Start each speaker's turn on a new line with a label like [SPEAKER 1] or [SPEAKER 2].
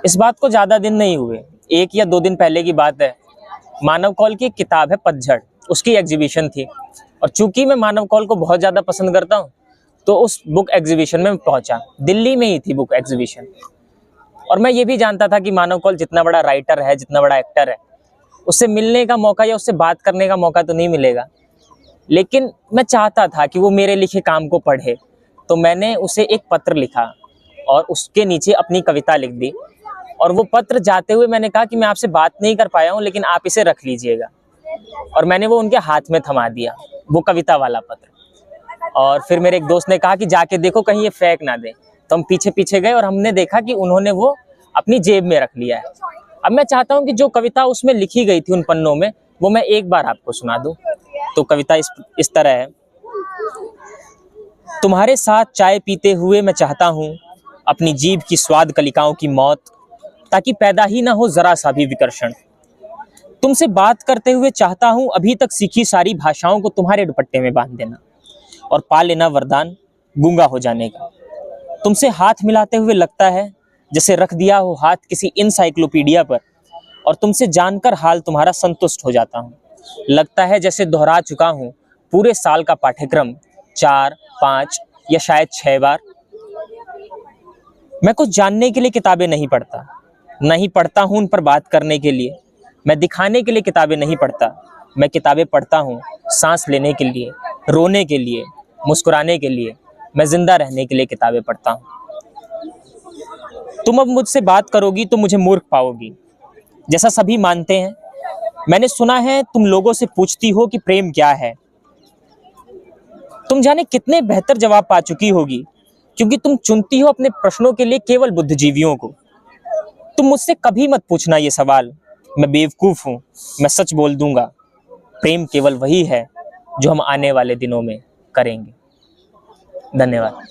[SPEAKER 1] इस बात को ज़्यादा दिन नहीं हुए, 1 या 2 दिन पहले की बात है। मानव कौल की एक किताब है पतझड़, उसकी एग्जीबिशन थी और चूंकि मैं मानव कौल को बहुत ज़्यादा पसंद करता हूँ तो उस बुक एग्जीबिशन में पहुँचा। दिल्ली में ही थी बुक एग्जीबिशन और मैं ये भी जानता था कि मानव कौल जितना बड़ा राइटर है, जितना बड़ा एक्टर है, उससे मिलने का मौका या उससे बात करने का मौका तो नहीं मिलेगा। लेकिन मैं चाहता था कि वो मेरे लिखे काम को पढ़े, तो मैंने उसे एक पत्र लिखा और उसके नीचे अपनी कविता लिख दी। और वो पत्र जाते हुए मैंने कहा कि मैं आपसे बात नहीं कर पाया हूँ, लेकिन आप इसे रख लीजिएगा। और मैंने वो उनके हाथ में थमा दिया, वो कविता वाला पत्र। और फिर मेरे एक दोस्त ने कहा कि जाके देखो कहीं ये फेंक ना दे। तो हम पीछे पीछे गए और हमने देखा कि उन्होंने वो अपनी जेब में रख लिया है। अब मैं चाहता हूँ कि जो कविता उसमें लिखी गई थी उन पन्नों में, वो मैं एक बार आपको सुना दूं। तो कविता इस तरह है। तुम्हारे साथ चाय पीते हुए मैं चाहता हूँ अपनी जीभ की स्वाद कलिकाओं की मौत, ताकि पैदा ही ना हो जरा सा भी विकर्षण। तुमसे बात करते हुए चाहता हूँ अभी तक सीखी सारी भाषाओं को तुम्हारे दुपट्टे में बांध देना और पा लेना वरदान गूंगा हो जाने का। तुमसे हाथ मिलाते हुए लगता है जैसे रख दिया हो हाथ किसी इनसाइक्लोपीडिया पर और तुमसे जानकर हाल तुम्हारा संतुष्ट हो जाता हूँ। लगता है जैसे दोहरा चुका हूँ पूरे साल का पाठ्यक्रम 4, 5 या शायद 6 बार। मैं कुछ जानने के लिए किताबें नहीं पढ़ता, नहीं पढ़ता हूँ उन पर बात करने के लिए। मैं दिखाने के लिए किताबें नहीं पढ़ता, मैं किताबें पढ़ता हूँ सांस लेने के लिए, रोने के लिए, मुस्कुराने के लिए। मैं जिंदा रहने के लिए किताबें पढ़ता हूँ। तुम अब मुझसे बात करोगी तो मुझे मूर्ख पाओगी, जैसा सभी मानते हैं। मैंने सुना है तुम लोगों से पूछती हो कि प्रेम क्या है। तुम जाने कितने बेहतर जवाब पा चुकी होगी, क्योंकि तुम चुनती हो अपने प्रश्नों के लिए केवल बुद्धिजीवियों को। तुम मुझसे कभी मत पूछना ये सवाल, मैं बेवकूफ हूं, मैं सच बोल दूंगा। प्रेम केवल वही है जो हम आने वाले दिनों में करेंगे। धन्यवाद।